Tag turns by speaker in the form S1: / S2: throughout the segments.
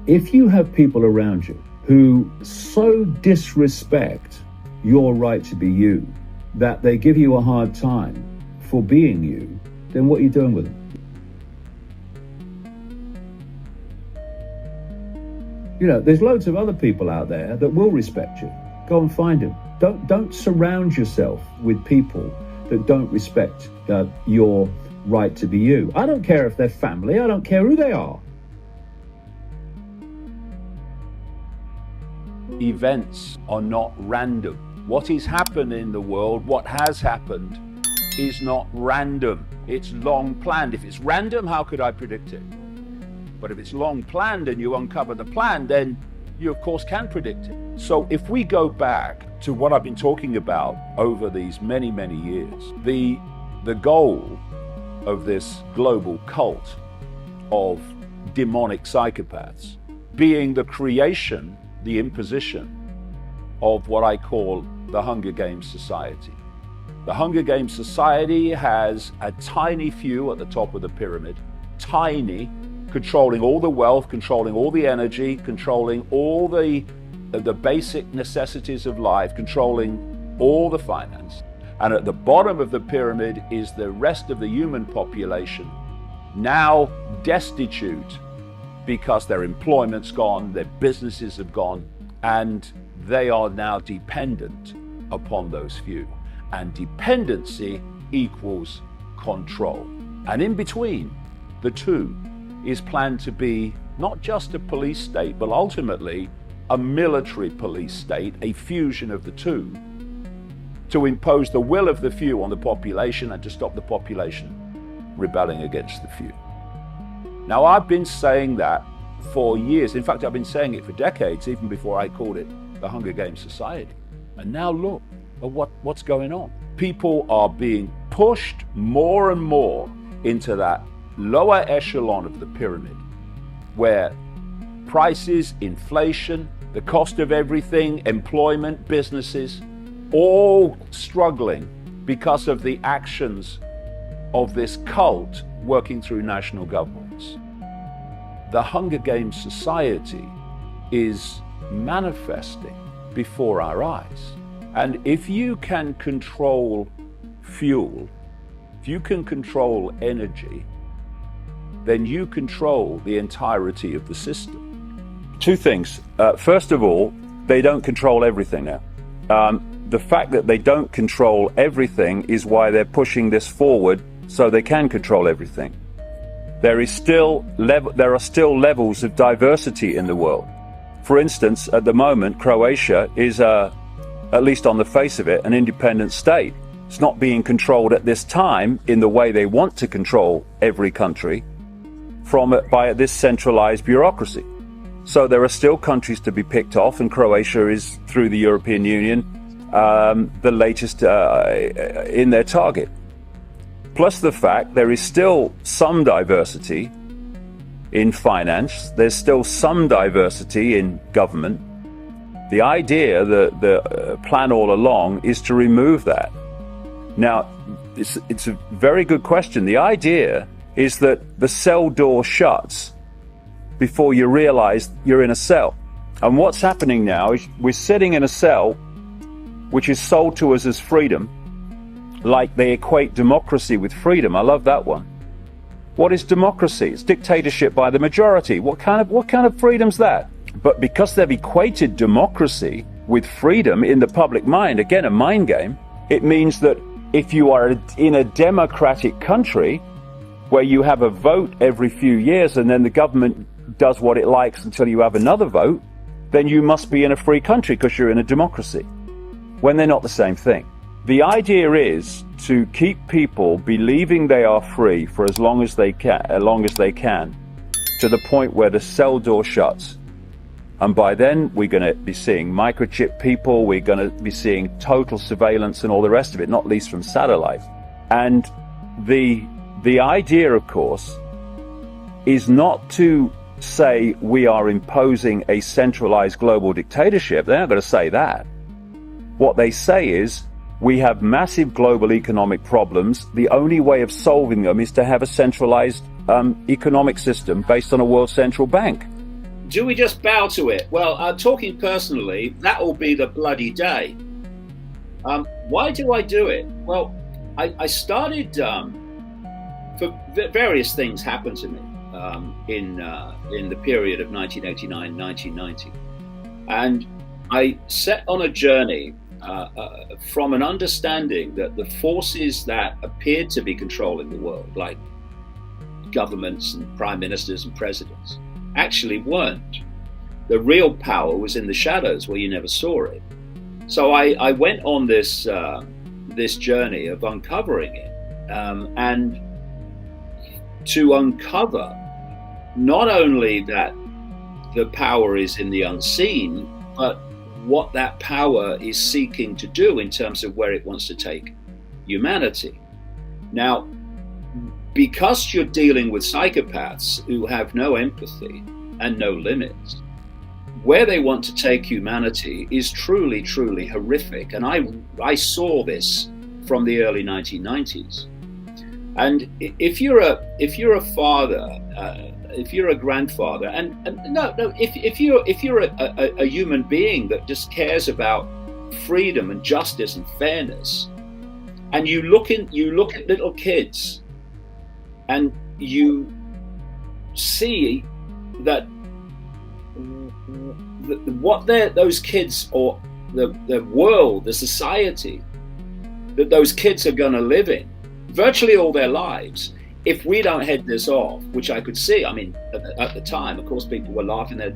S1: If you have people around you who so disrespect your right to be you that they give you a hard time for being you, then what are you doing with them? You know, there's loads of other people out there that will respect you. Go and find them. Don't surround yourself with people that don't respect your right to be you. I don't care if they're family. I don't care who they are.
S2: Events are not random. What is happening in the world, what has happened, is not random. It's long planned. If it's random, how could I predict it? But if it's long planned and you uncover the plan, then you of course can predict it. So if we go back to what I've been talking about over these many, many years, the goal of this global cult of demonic psychopaths being the creation, the imposition of what I call the Hunger Games Society. The Hunger Games Society has a tiny few at the top of the pyramid, tiny, controlling all the wealth, controlling all the energy, controlling all the basic necessities of life, controlling all the finance. And at the bottom of the pyramid is the rest of the human population, now destitute because their employment's gone, their businesses have gone, and they are now dependent upon those few. And dependency equals control. And in between the two is planned to be not just a police state, but ultimately a military police state, a fusion of the two, to impose the will of the few on the population and to stop the population rebelling against the few. Now, I've been saying that for years. In fact, I've been saying it for decades, even before I called it the Hunger Games Society. And now look at what's going on. People are being pushed more and more into that lower echelon of the pyramid, where prices, inflation, the cost of everything, employment, businesses, all struggling because of the actions of this cult working through national governments. The Hunger Games Society is manifesting before our eyes. And if you can control fuel, if you can control energy, then you control the entirety of the system. Two things. First of all, they don't control everything now. The fact that they don't control everything is why they're pushing this forward so they can control everything. There are still levels of diversity in the world. For instance, at the moment, Croatia is, at least on the face of it, an independent state. It's not being controlled at this time in the way they want to control every country by this centralized bureaucracy. So there are still countries to be picked off, and Croatia is, through the European Union, the latest in their target. Plus the fact there is still some diversity in finance, there's still some diversity in government. The idea, the plan all along, is to remove that. Now, it's a very good question. The idea is that the cell door shuts before you realize you're in a cell. And what's happening now is we're sitting in a cell which is sold to us as freedom, like they equate democracy with freedom. I love that one. What is democracy? It's dictatorship by the majority. What kind of freedom's that? But because they've equated democracy with freedom in the public mind, again, a mind game, it means that if you are in a democratic country where you have a vote every few years and then the government does what it likes until you have another vote, then you must be in a free country because you're in a democracy, when they're not the same thing. The idea is to keep people believing they are free for as long as they can, to the point where the cell door shuts. And by then, we're going to be seeing microchip people, we're going to be seeing total surveillance and all the rest of it, not least from satellite. And the idea, of course, is not to say we are imposing a centralized global dictatorship. They're not going to say that. What they say is, we have massive global economic problems. The only way of solving them is to have a centralized economic system based on a world central bank. do we just bow to it? Well, talking personally, that will be the bloody day. Why do I do it? Well, I started, for various things happened to me in the period of 1989, 1990. And I set on a journey from an understanding that the forces that appeared to be controlling the world, like governments and prime ministers and presidents, actually weren't. The real power was in the shadows where you never saw it. So I went on this journey of uncovering it, and to uncover not only that the power is in the unseen, but what that power is seeking to do in terms of where it wants to take humanity. Now, because you're dealing with psychopaths who have no empathy and no limits, where they want to take humanity is truly, truly horrific. And I saw this from the early 1990s. And if you're a father, if you're a grandfather, and if you're a human being that just cares about freedom and justice and fairness, and you look at little kids, and you see that what those kids, or the world, the society that those kids are going to live in virtually all their lives, if we don't head this off, which I could see, I mean, at the time, of course, people were laughing at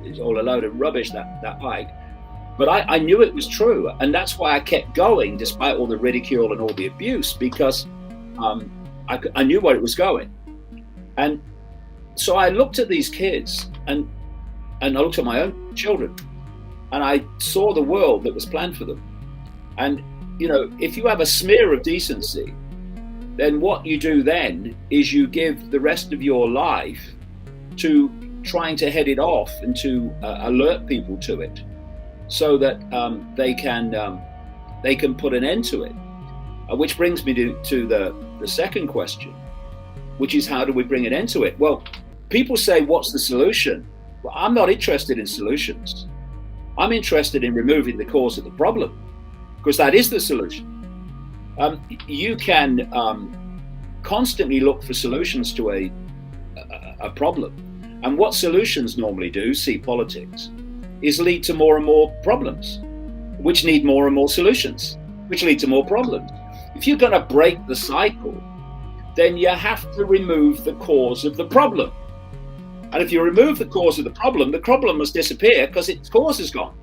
S2: it's all a load of rubbish, that Icke. But I knew it was true. And that's why I kept going, despite all the ridicule and all the abuse, because I knew where it was going. And so I looked at these kids, and I looked at my own children, and I saw the world that was planned for them. And, you know, if you have a smear of decency, then what you do then is you give the rest of your life to trying to head it off and to alert people to it, so that they can put an end to it. Which brings me to the second question, which is, how do we bring an end to it? Well, people say, what's the solution? Well, I'm not interested in solutions. I'm interested in removing the cause of the problem, because that is the solution. You can constantly look for solutions to a problem. And what solutions normally do, see politics, is lead to more and more problems, which need more and more solutions, which lead to more problems. If you're going to break the cycle, then you have to remove the cause of the problem. And if you remove the cause of the problem must disappear because its cause is gone.